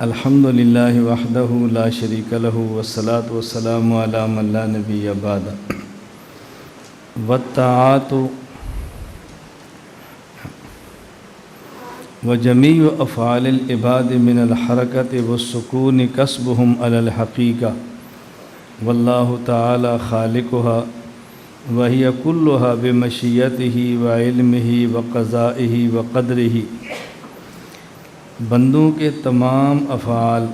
الحمد للہ وحدہ لا شریک لہ والصلاة والسلام علی من لا نبی بعد والطاعات وجمیع افعال العباد من الحرکت والسکون کسبهم علی الحقیقہ واللہ تعالی خالقها وہی کلها بمشیتہ وعلمہ وقضائہ وقدرہ۔ بندوں کے تمام افعال،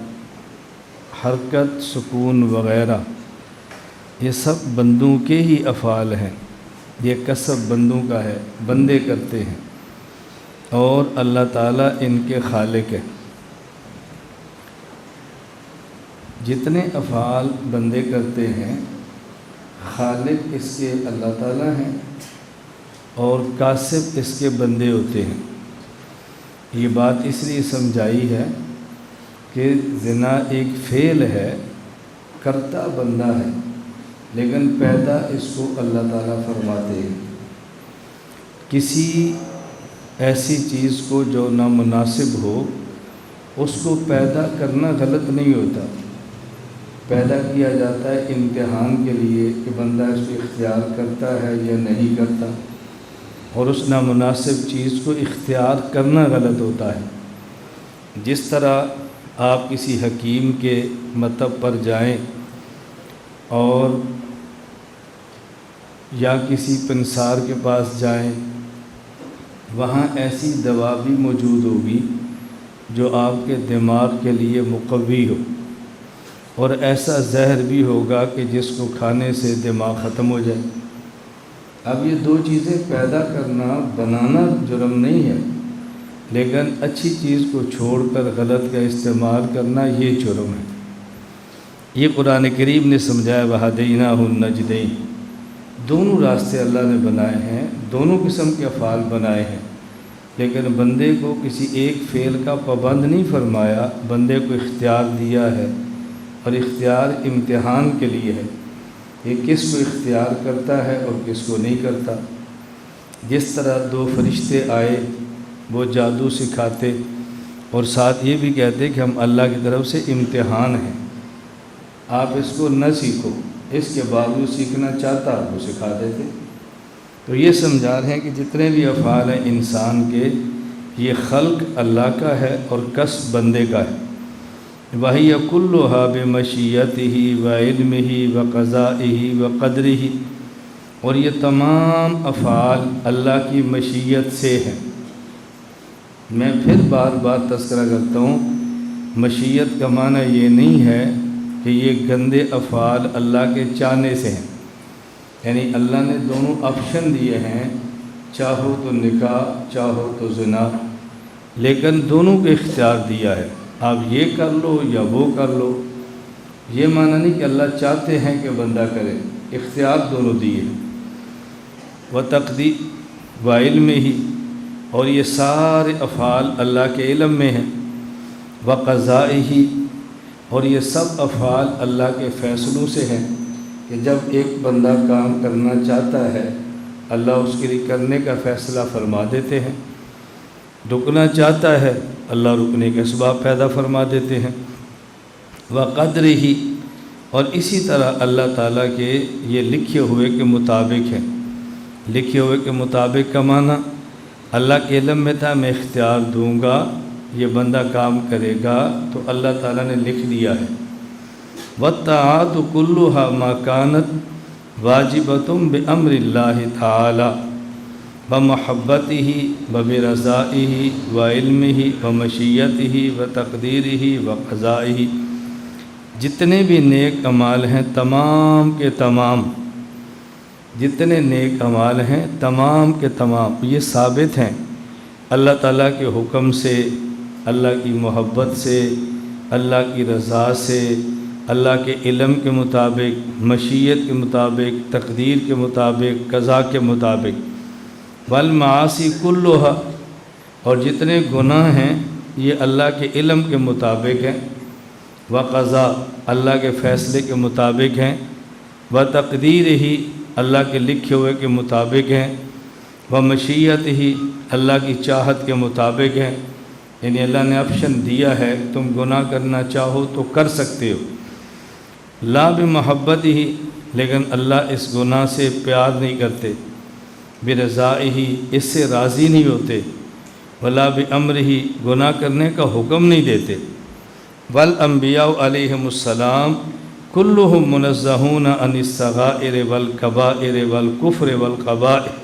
حرکت، سکون وغیرہ یہ سب بندوں کے ہی افعال ہیں، یہ کسب بندوں کا ہے، بندے کرتے ہیں اور اللہ تعالیٰ ان کے خالق ہے۔ جتنے افعال بندے کرتے ہیں خالق اس کے اللہ تعالیٰ ہیں اور کاسب اس کے بندے ہوتے ہیں۔ یہ بات اس لیے سمجھائی ہے کہ زنا ایک فعل ہے، کرتا بندہ ہے لیکن پیدا اس کو اللہ تعالیٰ فرماتے ہیں۔ کسی ایسی چیز کو جو نامناسب ہو اس کو پیدا کرنا غلط نہیں ہوتا، پیدا کیا جاتا ہے امتحان کے لیے کہ بندہ اس کو اختیار کرتا ہے یا نہیں کرتا، اور اس نامناسب چیز کو اختیار کرنا غلط ہوتا ہے۔ جس طرح آپ کسی حکیم کے مطب پر جائیں اور یا کسی پنسار کے پاس جائیں، وہاں ایسی دوا بھی موجود ہوگی جو آپ کے دماغ کے لیے مقوی ہو، اور ایسا زہر بھی ہوگا کہ جس کو کھانے سے دماغ ختم ہو جائے۔ اب یہ دو چیزیں پیدا کرنا، بنانا جرم نہیں ہے، لیکن اچھی چیز کو چھوڑ کر غلط کا استعمال کرنا یہ جرم ہے۔ یہ قرآن کریم نے سمجھایا وَہَدَيْنَاهُ النَّجْدَيْنِ، دونوں راستے اللہ نے بنائے ہیں، دونوں قسم کے افعال بنائے ہیں، لیکن بندے کو کسی ایک فعل کا پابند نہیں فرمایا، بندے کو اختیار دیا ہے، اور اختیار امتحان کے لیے ہے، یہ کس کو اختیار کرتا ہے اور کس کو نہیں کرتا۔ جس طرح دو فرشتے آئے، وہ جادو سکھاتے اور ساتھ یہ بھی کہتے کہ ہم اللہ کی طرف سے امتحان ہیں، آپ اس کو نہ سیکھو، اس کے باوجود سیکھنا چاہتا وہ سکھا دیتے۔ تو یہ سمجھا رہے ہیں کہ جتنے بھی افعال ہیں انسان کے، یہ خلق اللہ کا ہے اور کسب بندے کا ہے۔ وَهِيَ كُلُّهَا بِمَشِيَّتِهِ وَعِلْمِهِ وَقَضَائِهِ وَقَدْرِهِ، اور یہ تمام افعال اللہ کی مشیت سے ہیں۔ میں پھر بار بار تذکرہ کرتا ہوں، مشیت کا معنی یہ نہیں ہے کہ یہ گندے افعال اللہ کے چاہنے سے ہیں، یعنی اللہ نے دونوں آپشن دیے ہیں، چاہو تو نکاح، چاہو تو زنا، لیکن دونوں کو اختیار دیا ہے، آپ یہ کر لو یا وہ کر لو۔ یہ معنی نہیں کہ اللہ چاہتے ہیں کہ بندہ کرے، اختیار دونوں دیے ہیں۔ وَتَقْدِيرِ وَعِلْمِهِ، اور یہ سارے افعال اللہ کے علم میں ہیں۔ وَقَضَائِهِ، اور یہ سب افعال اللہ کے فیصلوں سے ہیں کہ جب ایک بندہ کام کرنا چاہتا ہے اللہ اس کے لیے کرنے کا فیصلہ فرما دیتے ہیں، رکنا چاہتا ہے اللہ رکنے کے اسباب پیدا فرما دیتے ہیں۔ وَقَدْرِهِ، اور اسی طرح اللہ تعالیٰ کے یہ لکھے ہوئے کے مطابق ہے۔ لکھے ہوئے کے مطابق کا معنی اللہ کے علم میں تھا، میں اختیار دوں گا، یہ بندہ کام کرے گا تو اللہ تعالیٰ نے لکھ دیا ہے۔ وَالطَّاعَاتُ كُلُّهَا مَا كَانَتْ وَاجِبَةٌ بِأَمْرِ اللَّهِ تَعَالَى وَمَحَبَّتِهِ وَبِرَضَائِهِ وَعِلْمِهِ وَمَشِيَّتِهِ وَتَقْدِيرِهِ وَقَضَائِهِ، جتنے بھی نیک اعمال ہیں تمام کے تمام، جتنے نیک اعمال ہیں تمام کے تمام یہ ثابت ہیں اللہ تعالیٰ کے حکم سے، اللہ کی محبت سے، اللہ کی رضا سے، اللہ کے علم کے مطابق، مشیت کے مطابق، تقدیر کے مطابق، قضاء کے مطابق۔ والمعاصی كُلُّهَا، اور جتنے گناہ ہیں یہ اللہ کے علم کے مطابق ہیں۔ وقضاء، اللہ کے فیصلے کے مطابق ہیں۔ وتقدیرہ، اللہ کے لکھے ہوئے کے مطابق ہیں۔ ومشیتہ، اللہ کی چاہت کے مطابق ہیں۔ یعنی اللہ نے آپشن دیا ہے تم گناہ کرنا چاہو تو کر سکتے ہو، لا بمحبت ہی، لیکن اللہ اس گناہ سے پیار نہیں کرتے، برضا ہی، اس سے راضی نہیں ہوتے، ولا بامر ہی، گناہ کرنے کا حکم نہیں دیتے، والانبیاء علیہم السلام کلہم منزہون عن الصغائر والکبائر والکفر والقبائح،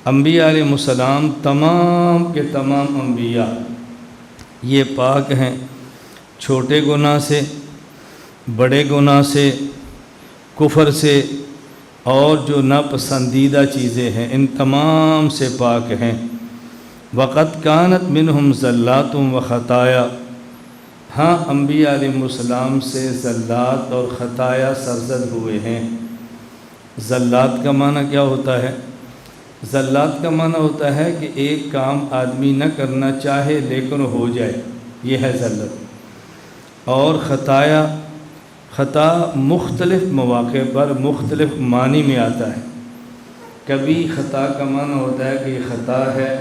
انبیاء علیہ السلام تمام کے تمام انبیاء یہ پاک ہیں چھوٹے گناہ سے، بڑے گناہ سے، کفر سے، اور جو ناپسندیدہ چیزیں ہیں ان تمام سے پاک ہیں۔ وقد کانت منہم زلات و خطایا، ہاں انبیاء علیہ السلام سے زلات اور خطایا سرزد ہوئے ہیں۔ زلات کا معنی کیا ہوتا ہے؟ زلات کا معنی ہوتا ہے کہ ایک کام آدمی نہ کرنا چاہے لیکن ہو جائے، یہ ہے زلت۔ اور خطایا، خطا مختلف مواقع پر مختلف معنی میں آتا ہے۔ کبھی خطا کا معنی ہوتا ہے کہ یہ خطا ہے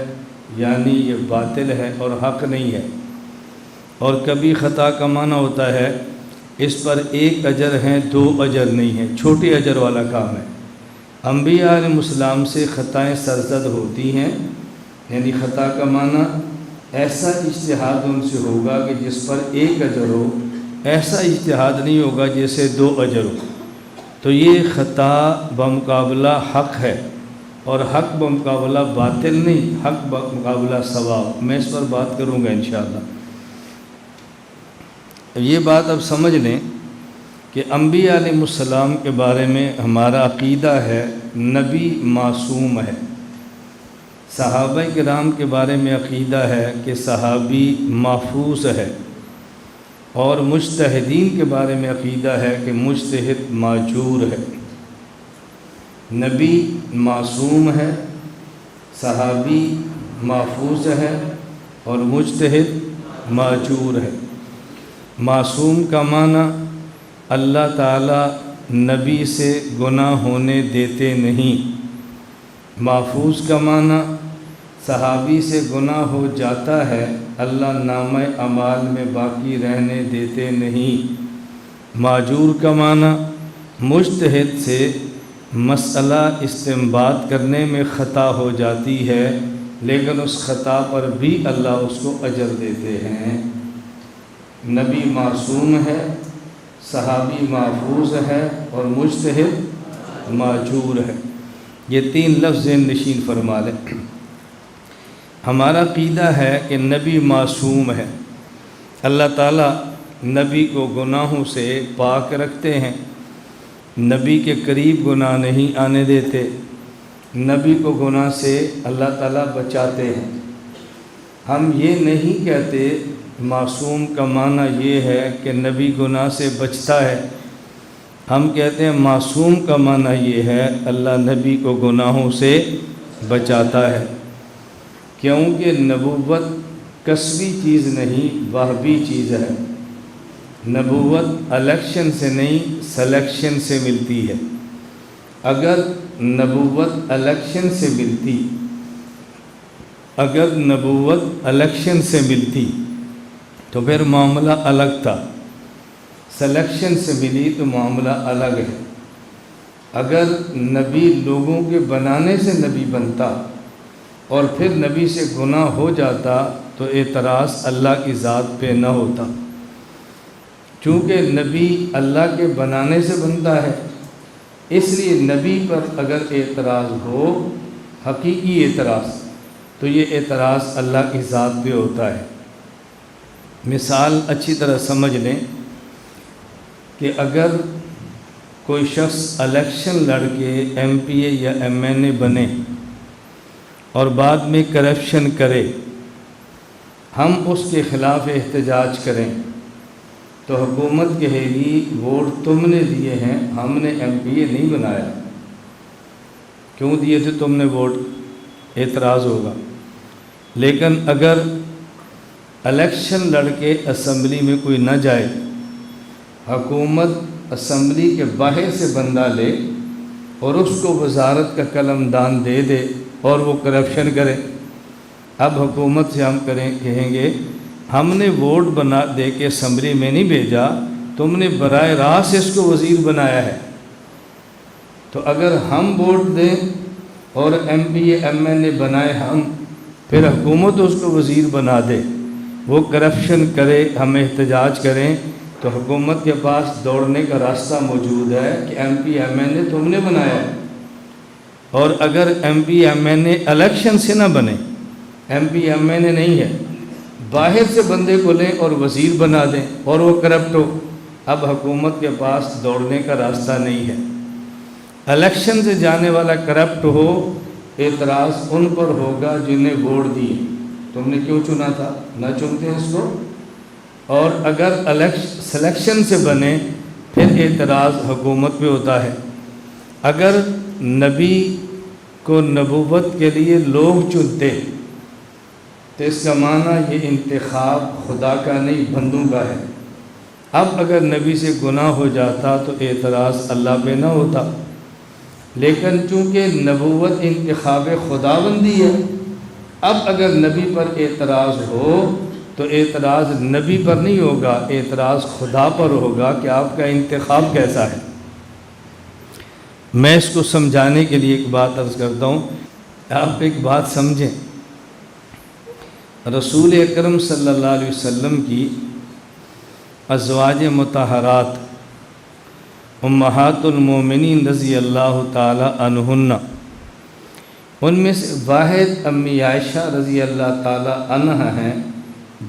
یعنی یہ باطل ہے اور حق نہیں ہے، اور کبھی خطا کا معنی ہوتا ہے اس پر ایک اجر ہے دو اجر نہیں ہے، چھوٹے اجر والا کام ہے۔ انبیاء علیہ السلام سے خطائیں سرزد ہوتی ہیں، یعنی خطا کا معنی ایسا اجتہاد ان سے ہوگا کہ جس پر ایک اجر ہو، ایسا اجتہاد نہیں ہوگا جیسے دو اجر ہو۔ تو یہ خطا بمقابلہ حق ہے، اور حق بمقابلہ باطل نہیں، حق بمقابلہ ثواب۔ میں اس پر بات کروں گا انشاءاللہ۔ یہ بات اب سمجھ لیں کہ انبیاء علیہ السلام کے بارے میں ہمارا عقیدہ ہے نبی معصوم ہے، صحابہ کرام کے بارے میں عقیدہ ہے کہ صحابی محفوظ ہے، اور مجتہدین کے بارے میں عقیدہ ہے کہ مجتہد ماجور ہے۔ نبی معصوم ہے، صحابی محفوظ ہے، اور مجتہد ماجور ہے۔ معصوم کا معنی اللہ تعالی نبی سے گناہ ہونے دیتے نہیں، محفوظ کا معنی صحابی سے گناہ ہو جاتا ہے اللہ نامہ اعمال میں باقی رہنے دیتے نہیں۔ ماجور کا معنی مجتہد سے مسئلہ استنباط کرنے میں خطا ہو جاتی ہے لیکن اس خطا پر بھی اللہ اس کو اجر دیتے ہیں۔ نبی معصوم ہے، صحابی محفوظ ہے، اور مجتہد ماجور ہے۔ یہ تین لفظ نشین فرما لیں۔ ہمارا عقیدہ ہے کہ نبی معصوم ہے، اللہ تعالیٰ نبی کو گناہوں سے پاک رکھتے ہیں، نبی کے قریب گناہ نہیں آنے دیتے، نبی کو گناہ سے اللہ تعالیٰ بچاتے ہیں۔ ہم یہ نہیں کہتے معصوم کا معنی یہ ہے کہ نبی گناہ سے بچتا ہے، ہم کہتے ہیں معصوم کا معنی یہ ہے اللہ نبی کو گناہوں سے بچاتا ہے، کیونکہ نبوت کسبی چیز نہیں، وہبی چیز ہے۔ نبوت الیکشن سے نہیں، سلیکشن سے ملتی ہے۔ اگر نبوت الیکشن سے ملتی تو پھر معاملہ الگ تھا، سلیکشن سے ملی تو معاملہ الگ ہے۔ اگر نبی لوگوں کے بنانے سے نبی بنتا اور پھر نبی سے گناہ ہو جاتا تو اعتراض اللہ کی ذات پہ نہ ہوتا، چونکہ نبی اللہ کے بنانے سے بنتا ہے، اس لیے نبی پر اگر اعتراض ہو، حقیقی اعتراض، تو یہ اعتراض اللہ کی ذات پہ ہوتا ہے۔ مثال اچھی طرح سمجھ لیں کہ اگر کوئی شخص الیکشن لڑ کے ایم پی اے یا ایم این اے بنے اور بعد میں کرپشن کرے، ہم اس کے خلاف احتجاج کریں تو حکومت کہے گی ووٹ تم نے دیے ہیں، ہم نے ایم پی اے نہیں بنایا، کیوں دیے تھے تم نے ووٹ؟ اعتراض ہوگا۔ لیکن اگر الیکشن لڑ کے اسمبلی میں کوئی نہ جائے، حکومت اسمبلی کے باہر سے بندہ لے اور اس کو وزارت کا قلم دان دے دے اور وہ کرپشن کرے، اب حکومت سے ہم کہیں گے ہم نے ووٹ بنا دے کے اسمبلی میں نہیں بھیجا، تم نے براہ راست اس کو وزیر بنایا ہے۔ تو اگر ہم ووٹ دیں اور ایم پی ایم این اے بنائے ہم، پھر حکومت اس کو وزیر بنا دے، وہ کرپشن کرے، ہم احتجاج کریں، تو حکومت کے پاس دوڑنے کا راستہ موجود ہے کہ ایم پی ایم این اے تم نے بنایا ہے۔ اور اگر ایم پی ایم این اے الیکشن سے نہ بنے، ایم پی ایم این اے نہیں ہے، باہر سے بندے کو لیں اور وزیر بنا دیں اور وہ کرپٹ ہو، اب حکومت کے پاس دوڑنے کا راستہ نہیں ہے۔ الیکشن سے جانے والا کرپٹ ہو، اعتراض ان پر ہوگا جنہیں ووٹ دیے، تم نے کیوں چنا تھا، نہ چنتے اس کو۔ اور اگر سلیکشن سے بنے، پھر اعتراض حکومت پہ ہوتا ہے۔ اگر نبی کو نبوت کے لیے لوگ چنتے تو اس کا معنی یہ انتخاب خدا کا نہیں، بندوں کا ہے۔ اب اگر نبی سے گناہ ہو جاتا تو اعتراض اللہ پہ نہ ہوتا، لیکن چونکہ نبوت انتخاب خداوندی ہے، اب اگر نبی پر اعتراض ہو تو اعتراض نبی پر نہیں ہوگا، اعتراض خدا پر ہوگا کہ آپ کا انتخاب کیسا ہے۔ میں اس کو سمجھانے کے لیے ایک بات عرض کرتا ہوں، آپ ایک بات سمجھیں۔ رسول اکرم صلی اللہ علیہ وسلم کی ازواج مطہرات امہات المومنین رضی اللہ تعالی عنہن، ان میں سے واحد امی عائشہ رضی اللہ تعالی عنہ ہیں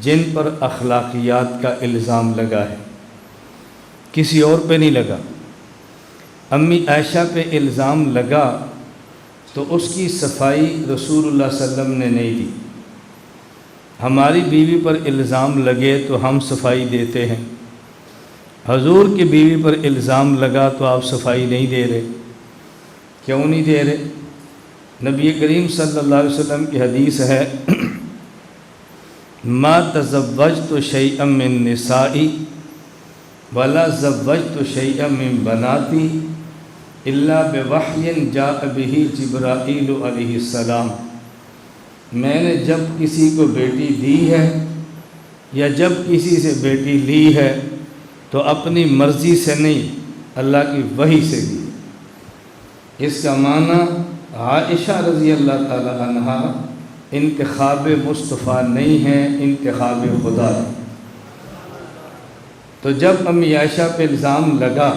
جن پر اخلاقیات کا الزام لگا ہے، کسی اور پہ نہیں لگا۔ امی عائشہ پہ الزام لگا تو اس کی صفائی رسول اللہ صلی اللہ علیہ وسلم نے نہیں دی۔ ہماری بیوی پر الزام لگے تو ہم صفائی دیتے ہیں، حضور کی بیوی پر الزام لگا تو آپ صفائی نہیں دے رہے، کیوں نہیں دے رہے؟ نبی کریم صلی اللہ علیہ وسلم کی حدیث ہے، ما تزوجت شیئا من نسائی ولا زوجت شیئا من بناتی الا بوحی جاء به جبرائیل علیہ السلام۔ میں نے جب کسی کو بیٹی دی ہے یا جب کسی سے بیٹی لی ہے تو اپنی مرضی سے نہیں، اللہ کی وحی سے دی۔ اس کا معنی عائشہ رضی اللہ تعالی عنہا انتخاب مصطفیٰ نہیں ہے، انتخاب خدا ہے۔ تو جب امی عائشہ پہ الزام لگا،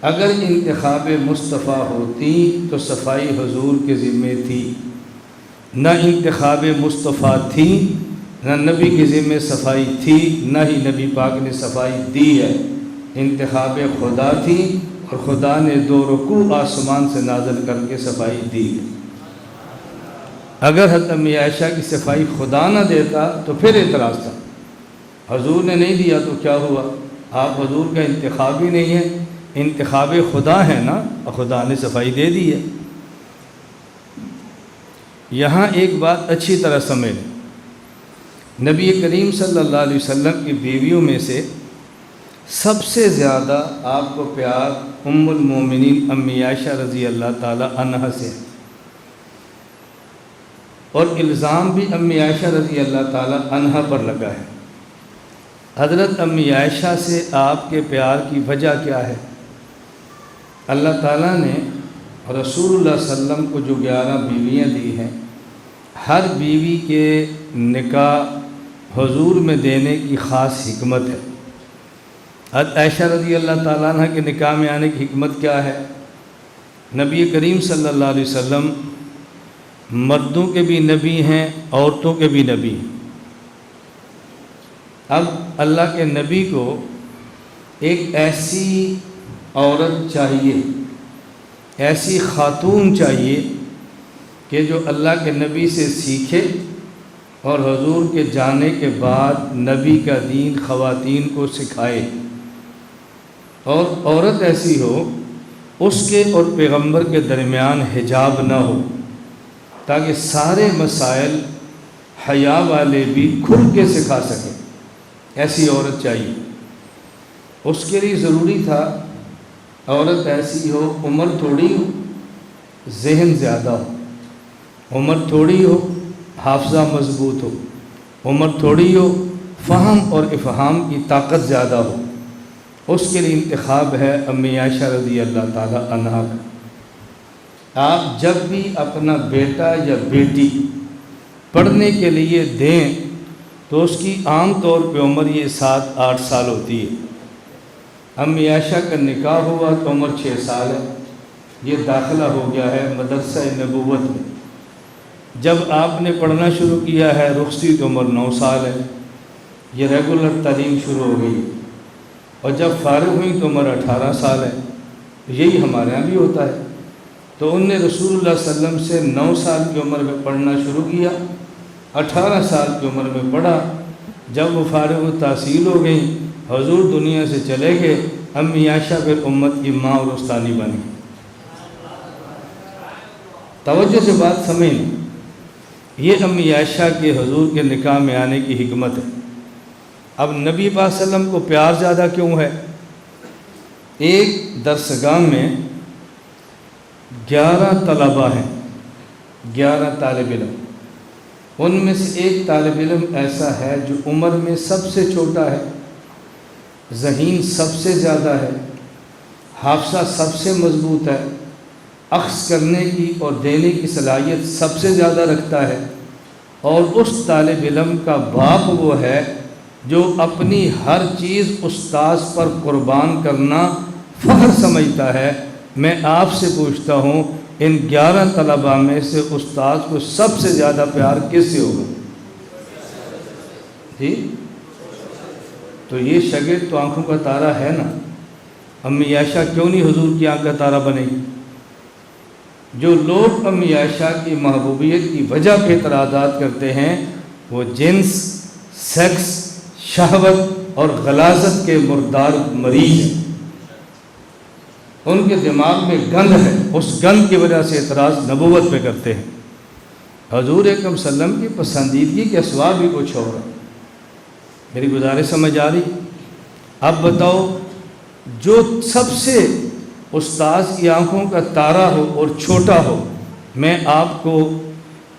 اگر انتخاب مصطفیٰ ہوتی تو صفائی حضور کے ذمے تھی، نہ انتخاب مصطفیٰ تھی، نہ نبی کے ذمے صفائی تھی، نہ ہی نبی پاک نے صفائی دی ہے، انتخاب خدا تھی، اور خدا نے 2 رکوع آسمان سے نازل کر کے صفائی دی۔ اگر حضرت امی عائشہ کی صفائی خدا نہ دیتا تو پھر اعتراض تھا، حضور نے نہیں دیا تو کیا ہوا، آپ حضور کا انتخاب ہی نہیں ہے، انتخاب خدا ہے نا، اور خدا نے صفائی دے دی ہے۔ یہاں ایک بات اچھی طرح سمجھ لیں، نبی کریم صلی اللہ علیہ وسلم کی بیویوں میں سے سب سے زیادہ آپ کو پیار ام المومنین امی عائشہ رضی اللہ تعالی عنہا سے، اور الزام بھی امی عائشہ رضی اللہ تعالی عنہا پر لگا ہے۔ حضرت امی عائشہ سے آپ کے پیار کی وجہ کیا ہے؟ اللہ تعالیٰ نے رسول اللہ صلی اللہ علیہ وسلم کو جو 11 بیویاں دی ہیں، ہر بیوی کے نکاح حضور میں دینے کی خاص حکمت ہے۔ حضرت عائشہ رضی اللہ تعالیٰ عنہ کے نکاح میں آنے کی حکمت کیا ہے؟ نبی کریم صلی اللہ علیہ وسلم مردوں کے بھی نبی ہیں، عورتوں کے بھی نبی ہیں۔ اب اللہ کے نبی کو ایک ایسی عورت چاہیے، ایسی خاتون چاہیے کہ جو اللہ کے نبی سے سیکھے اور حضور کے جانے کے بعد نبی کا دین خواتین کو سکھائے، اور عورت ایسی ہو اس کے اور پیغمبر کے درمیان حجاب نہ ہو، تاکہ سارے مسائل حیا والے بھی کھل کے سکھا سکیں، ایسی عورت چاہیے۔ اس کے لیے ضروری تھا عورت ایسی ہو، عمر تھوڑی ہو، ذہن زیادہ ہو، عمر تھوڑی ہو، حافظہ مضبوط ہو، عمر تھوڑی ہو، فہم اور افہام کی طاقت زیادہ ہو، اس کے لیے انتخاب ہے امی عائشہ رضی اللہ تعالی عنہا کا۔ آپ جب بھی اپنا بیٹا یا بیٹی پڑھنے کے لیے دیں تو اس کی عام طور پہ عمر یہ 7-8 سال ہوتی ہے۔ امی عائشہ کا نکاح ہوا تو عمر 6 سال ہے، یہ داخلہ ہو گیا ہے مدرسہ نبوت میں۔ جب آپ نے پڑھنا شروع کیا ہے رخصتی تو عمر 9 سال ہے، یہ ریگولر تعلیم شروع ہو گئی، اور جب فارغ ہوئی تو عمر 18 سال ہے۔ یہی ہمارے ہاں بھی ہوتا ہے۔ تو ان نے رسول اللہ صلی اللہ علیہ وسلم سے 9 سال کی عمر میں پڑھنا شروع کیا، 18 سال کی عمر میں پڑھا۔ جب وہ فارغ التحصیل ہو گئیں، حضور دنیا سے چلے گئے، امی عائشہ پھر امت کی ماں اور استانی بنی۔ توجہ سے بات سمجھیں، یہ امی عائشہ کے حضور کے نکاح میں آنے کی حکمت ہے۔ اب نبی پاک صلی اللہ علیہ وسلم کو پیار زیادہ کیوں ہے؟ ایک درسگاہ میں 11 طلباء ہیں، 11 طالب علم۔ ان میں سے ایک طالب علم ایسا ہے جو عمر میں سب سے چھوٹا ہے، ذہین سب سے زیادہ ہے، حافظہ سب سے مضبوط ہے، اخذ کرنے کی اور دینے کی صلاحیت سب سے زیادہ رکھتا ہے، اور اس طالب علم کا باپ وہ ہے جو اپنی ہر چیز استاذ پر قربان کرنا فخر سمجھتا ہے۔ میں آپ سے پوچھتا ہوں، ان 11 طلباء میں سے استاذ کو سب سے زیادہ پیار کس سے ہوگا؟ جی تو یہ شاگرد تو آنکھوں کا تارا ہے نا۔ امی عائشہ کیوں نہیں حضور کی آنکھ کا تارا بنے گی؟ جو لوگ امی عائشہ کی محبوبیت کی وجہ پہ اعتراضات کرتے ہیں وہ جنس، سیکس، شہوت اور غلاظت کے مردار مریض ہیں۔ ان کے دماغ میں گند ہے، اس گند کی وجہ سے اعتراض نبوت پہ کرتے ہیں۔ حضور اکرم صلی اللہ علیہ وسلم کی پسندیدگی کے اسباب بھی کچھ اور ہے۔ میری گزارش سمجھ آ رہی؟ اب بتاؤ، جو سب سے استاذ کی آنکھوں کا تارا ہو اور چھوٹا ہو، میں آپ کو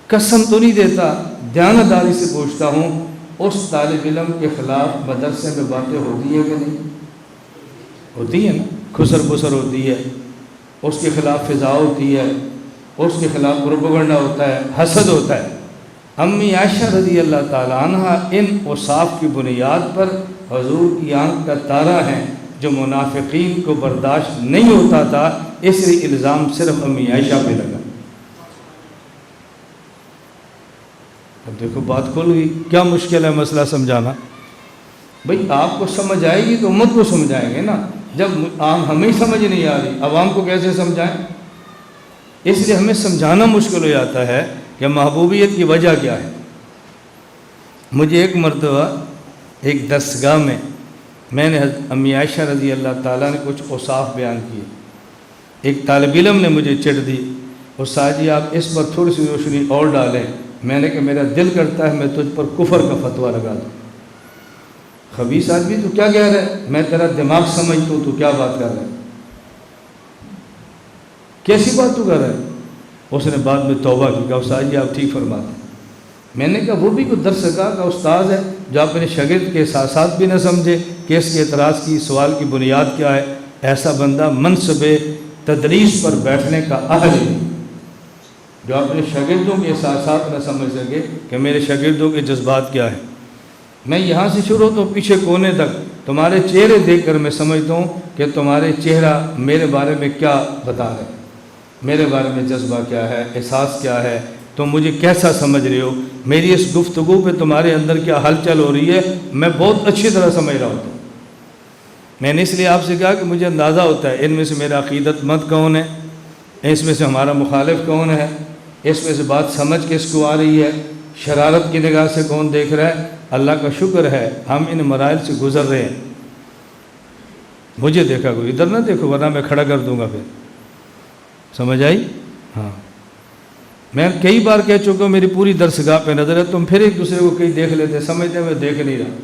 قسم تو نہیں دیتا، دیانتداری سے پوچھتا ہوں، اس طالب علم کے خلاف مدرسے میں باتیں ہوتی ہیں کہ نہیں؟ ہوتی ہے نا، خسر بسر ہوتی ہے، اس کے خلاف فضا ہوتی ہے، اس کے خلاف پروپیگنڈا ہوتا ہے، حسد ہوتا ہے۔ امی عائشہ رضی اللہ تعالیٰ عنہ ان اوصاف کی بنیاد پر حضور کی آنکھ کا تارا ہیں جو منافقین کو برداشت نہیں ہوتا تھا، اس لیے الزام صرف امی عائشہ پہ لگا۔ اب دیکھو بات کھل گئی، کیا مشکل ہے مسئلہ سمجھانا؟ بھئی آپ کو سمجھ آئے گی تو امت کو سمجھائیں گے نا۔ جب ہمیں سمجھ نہیں آ رہی، عوام کو کیسے سمجھائیں؟ اس لیے ہمیں سمجھانا مشکل ہو جاتا ہے کہ محبوبیت کی وجہ کیا ہے۔ مجھے ایک مرتبہ ایک درسگاہ میں نے امی عائشہ رضی اللہ تعالیٰ نے کچھ اوصاف بیان کیے۔ ایک طالب علم نے مجھے چٹ دی، استاد جی آپ اس پر تھوڑی سی روشنی اور ڈالیں۔ میں نے کہا میرا دل کرتا ہے میں تجھ پر کفر کا فتویٰ لگا دوں۔ خبیث آدمی تو کیا کہہ رہا ہے؟ میں تیرا دماغ سمجھتا ہوں، تو کیا بات کر رہا ہے؟ کیسی بات تو کر رہا ہے؟ اس نے بعد میں توبہ کی، کہا استاد جی آپ ٹھیک فرماتے ہیں۔ میں نے کہا وہ بھی کوئی درسگاہ کا استاد ہے جو اپنے شاگرد کے ساتھ ساتھ بھی نہ سمجھے کہ اس کے اعتراض کی سوال کی بنیاد کیا ہے۔ ایسا بندہ منصب تدریس پر بیٹھنے کا اہل نہیں، جو اپنے شاگردوں کے ساتھ ساتھ نہ سمجھ سکے کہ میرے شاگردوں کے جذبات کیا ہیں۔ میں یہاں سے شروع ہوتا ہوں پیچھے کونے تک، تمہارے چہرے دیکھ کر میں سمجھتا ہوں کہ تمہارے چہرہ میرے بارے میں کیا بتا رہے ہیں، میرے بارے میں جذبہ کیا ہے، احساس کیا ہے، تم مجھے کیسا سمجھ رہے ہو، میری اس گفتگو پہ تمہارے اندر کیا ہلچل ہو رہی ہے، میں بہت اچھی طرح سمجھ رہا ہوتا ہوں۔ میں نے اس لیے آپ سے کہا کہ مجھے اندازہ ہوتا ہے ان میں سے میرا عقیدت مند کون ہے، اس میں سے ہمارا مخالف کون ہے، اس میں سے بات سمجھ کس کو آ رہی ہے، شرارت کی نگاہ سے کون دیکھ رہا ہے۔ اللہ کا شکر ہے ہم ان مراحل سے گزر رہے ہیں۔ مجھے دیکھا کوئی، ادھر نہ دیکھو ورنہ میں کھڑا کر دوں گا پھر، سمجھ آئی؟ ہاں میں کئی بار کہہ چکا ہوں میری پوری درسگاہ پہ نظر ہے، تم پھر ایک دوسرے کو کہیں دیکھ لیتے، سمجھتے ہیں میں دیکھ نہیں رہا۔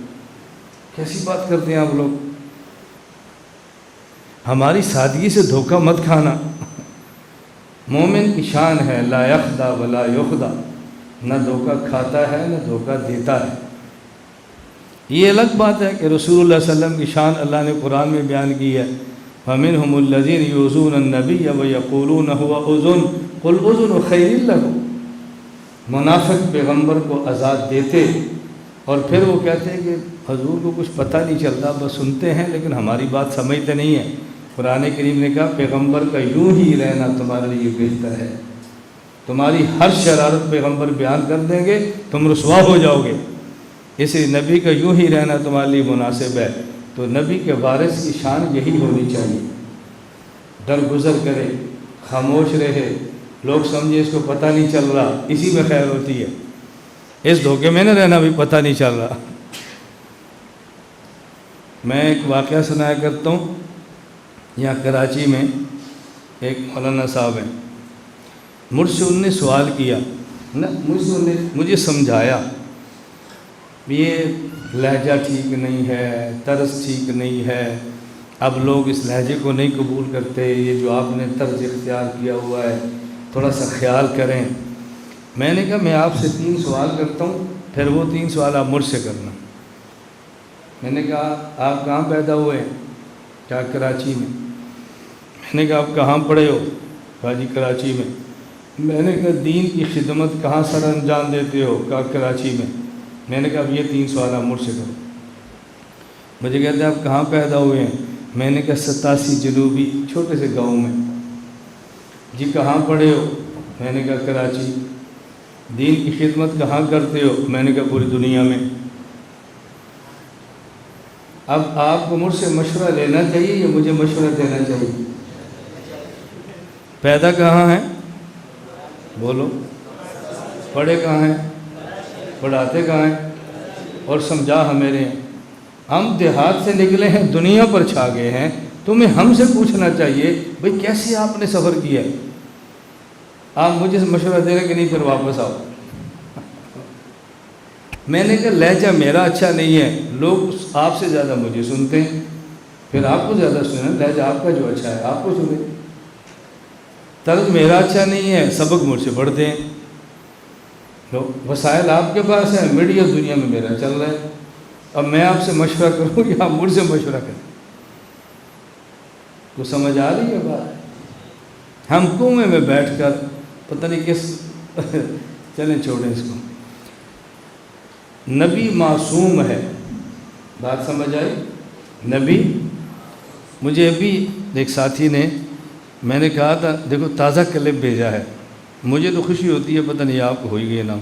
کیسی بات کرتے ہیں آپ لوگ؟ ہماری سادگی سے دھوکہ مت کھانا۔ مومن کی شان ہے لا یخدع ولا یخدع، نہ دھوکہ کھاتا ہے نہ دھوکہ دیتا ہے۔ یہ الگ بات ہے کہ رسول اللہ صلی اللہ علیہ وسلم کی شان اللہ نے قرآن میں بیان کی ہے، فَمِنْهُمُ الَّذِينَ يُؤْذُونَ النَّبِيَّ وَيَقُولُونَ هُوَ أُذُنٌ قُلْ أُذُنُ خَيْرٌ لَكُمْ۔ منافق پیغمبر کو عذاب دیتے اور پھر وہ کہتے ہیں کہ حضور کو کچھ پتہ نہیں چلتا، بس سنتے ہیں لیکن ہماری بات سمجھتے نہیں ہیں۔ قرآن کریم نے کہا پیغمبر کا یوں ہی رہنا تمہارے لیے بہتر ہے، تمہاری ہر شرارت پیغمبر بیان کر دیں گے، تم رسوا ہو جاؤ گے، اس لیے نبی کا یوں ہی رہنا تمہارے لیے مناسب ہے۔ تو نبی کے وارث کی شان یہی ہونی چاہیے، درگزر کرے، خاموش رہے، لوگ سمجھے اس کو پتہ نہیں چل رہا، اسی میں خیر ہوتی ہے، اس دھوکے میں نہ رہنا بھی پتہ نہیں چل رہا۔ میں ایک واقعہ سنایا کرتا ہوں، یہاں کراچی میں ایک مولانا صاحب ہیں، مجھ سے انہوں نے سوال کیا، مجھے سمجھایا یہ لہجہ ٹھیک نہیں ہے، طرز ٹھیک نہیں ہے، اب لوگ اس لہجے کو نہیں قبول کرتے، یہ جو آپ نے طرز اختیار کیا ہوا ہے تھوڑا سا خیال کریں۔ میں نے کہا میں آپ سے 3 سوال کرتا ہوں، پھر وہ 3 سوال آپ مجھ سے کرنا۔ میں نے کہا آپ کہاں پیدا ہوئے ہیں؟ کہا کراچی میں۔ میں نے کہا آپ کہاں پڑھے ہو؟ کہا جی کراچی میں۔ میں نے کہا دین کی خدمت کہاں سر انجام دیتے ہو؟ کہا کراچی میں۔ میں نے کہا اب یہ 3 سوال آپ مجھ سے کرو۔ مجھے کہتے ہیں آپ کہاں پیدا ہوئے ہیں؟ میں نے کہا 87 جنوبی چھوٹے سے گاؤں میں۔ جی کہاں پڑھے ہو؟ میں نے کہا کراچی۔ دین کی خدمت کہاں کرتے ہو؟ میں نے کہا پوری دنیا میں۔ اب آپ کو مجھ سے مشورہ لینا چاہیے یا مجھے مشورہ دینا چاہیے؟ پیدا کہاں ہیں؟ بولو۔ پڑھے کہاں ہیں؟ پڑھاتے کہاں ہیں؟ اور سمجھا ہمارے ہیں۔ ہم دیہات سے نکلے ہیں، دنیا پر چھا گئے ہیں، تمہیں ہم سے پوچھنا چاہیے بھئی کیسے آپ نے سفر کیا ہے؟ آپ مجھے مشورہ دے رہے کہ نہیں پھر واپس آؤ۔ میں نے کہا لہجہ میرا اچھا نہیں ہے، لوگ آپ سے زیادہ مجھے سنتے ہیں، پھر آپ کو زیادہ سنیں، لہجہ آپ کا جو اچھا ہے آپ کو سنیں۔ طرز میرا اچھا نہیں ہے، سبق مجھ سے پڑھتے ہیں، وسائل آپ کے پاس ہیں، میڈیا دنیا میں میرا چل رہا ہے، اب میں آپ سے مشورہ کروں یا آپ مجھ سے مشورہ کریں؟ تو سمجھ آ رہی ہے بات؟ ہم کنویں میں بیٹھ کر پتہ نہیں کس چلیں چھوڑیں اس کو۔ نبی معصوم ہے، بات سمجھ آئی؟ نبی، مجھے ابھی ایک ساتھی نے، میں نے کہا تھا دیکھو تازہ کلپ بھیجا ہے، مجھے تو خوشی ہوتی ہے، پتہ نہیں آپ کو ہوئی گئی نا،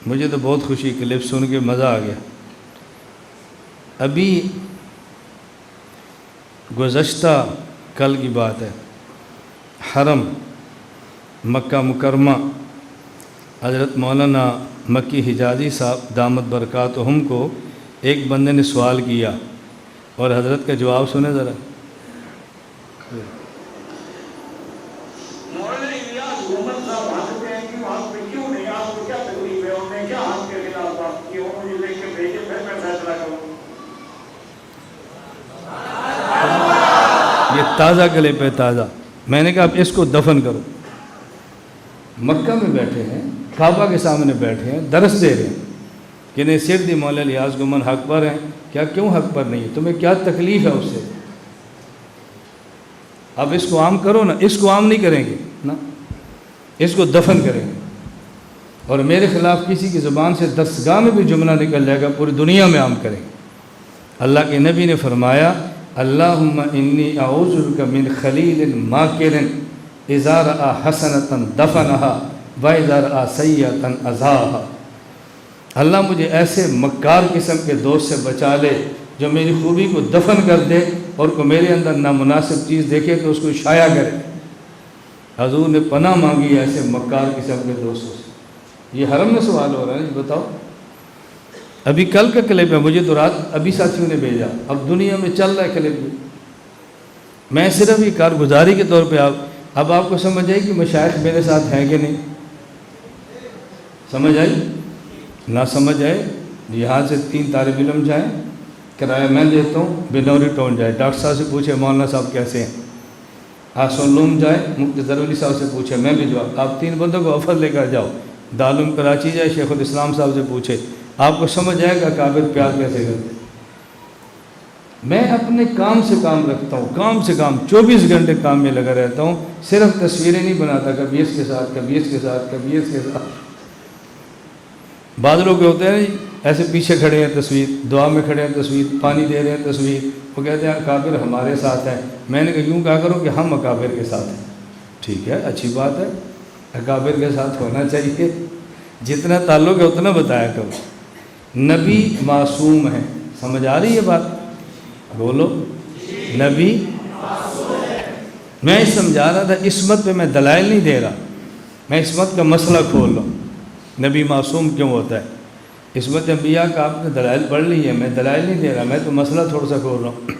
مجھے تو بہت خوشی، کلپ سن کے مزہ آ گیا۔ ابھی گزشتہ کل کی بات ہے، حرم مکہ مکرمہ حضرت مولانا مکی حجازی صاحب دامت برکاتہم کو ایک بندے نے سوال کیا اور حضرت کا جواب سنیں ذرا۔ یہ تازہ کلپ ہے، تازہ۔ میں نے کہا اب اس کو دفن کرو۔ مکہ میں بیٹھے ہیں، کعبہ کے سامنے بیٹھے ہیں، درس دے رہے ہیں کہ نہیں صرف مولا الیاس گمن حق پر ہیں۔ کیا کیوں حق پر نہیں ہے؟ تمہیں کیا تکلیف ہے اس سے؟ اب اس کو عام کرو نا، اس کو عام نہیں کریں گے نا، اس کو دفن کریں گے، اور میرے خلاف کسی کی زبان سے درسگاہ میں بھی جملہ نکل جائے گا پوری دنیا میں عام کریں گے۔ اللہ کے نبی نے فرمایا اللہم انی اعوذ بک من خلیل ماکر اذا رأى حسنۃ دفنها واذا رأى سیئۃ ازاها۔ اللہ مجھے ایسے مکار قسم کے دوست سے بچا لے جو میری خوبی کو دفن کر دے اور کو میرے اندر نامناسب چیز دیکھے تو اس کو شائع کرے۔ حضور نے پناہ مانگی ایسے مکار قسم کے دوستوں سے۔ یہ حرم میں سوال ہو رہا ہے، یہ بتاؤ۔ ابھی کل کا کلپ ہے، مجھے تو رات ابھی ساتھیوں نے بھیجا، اب دنیا میں چل رہا ہے کلپ بھی۔ میں صرف یہ کارگزاری کے طور پہ اب آپ کو سمجھ آئی کہ مشائخ میرے ساتھ ہیں کہ نہیں؟ سمجھ آئی؟ نہ سمجھ آئے یہاں سے 3 طالب علم جائیں، کرایہ میں دیتا ہوں، بنوری ٹاؤن جائے، ڈاکٹر صاحب سے پوچھے مولانا صاحب کیسے ہیں، آسن لوم جائے، مفتی ضروری صاحب سے پوچھے، میں بھی جواب، آپ 3 بندوں کو آفر لے کر جاؤ، دارالعلوم کراچی جائے، شیخ الاسلام صاحب سے پوچھے، آپ کو سمجھ آئے گا کافر پیار کیسے کرتے۔ میں اپنے کام سے کام رکھتا ہوں، کام سے کام 24 گھنٹے کام میں لگا رہتا ہوں، صرف تصویریں نہیں بناتا، کبھی اس کے ساتھ، کبھی اس کے ساتھ، کبھی اس کے ساتھ۔ بعض لوگ ہوتے ہیں ایسے پیچھے کھڑے ہیں تصویر، دعا میں کھڑے ہیں تصویر، پانی دے رہے ہیں تصویر، وہ کہتے ہیں اکابر ہمارے ساتھ ہیں۔ میں نے کہا یوں کہا کرو کہ ہم اکابر کے ساتھ ہیں۔ ٹھیک ہے، اچھی بات ہے، اکابر کے ساتھ ہونا چاہیے، جتنا تعلق ہے اتنا بتایا کرو۔ نبی معصوم ہے، سمجھ آ رہی ہے بات؟ بولو، نبی میں سمجھا رہا تھا، عصمت پہ میں دلائل نہیں دے رہا، میں عصمت کا مسئلہ کھول رہا ہوں۔ نبی معصوم کیوں ہوتا ہے؟ عصمت انبیاء کا آپ نے دلائل پڑھ لی ہے، میں دلائل نہیں دے رہا، میں تو مسئلہ تھوڑا سا کھول رہا ہوں۔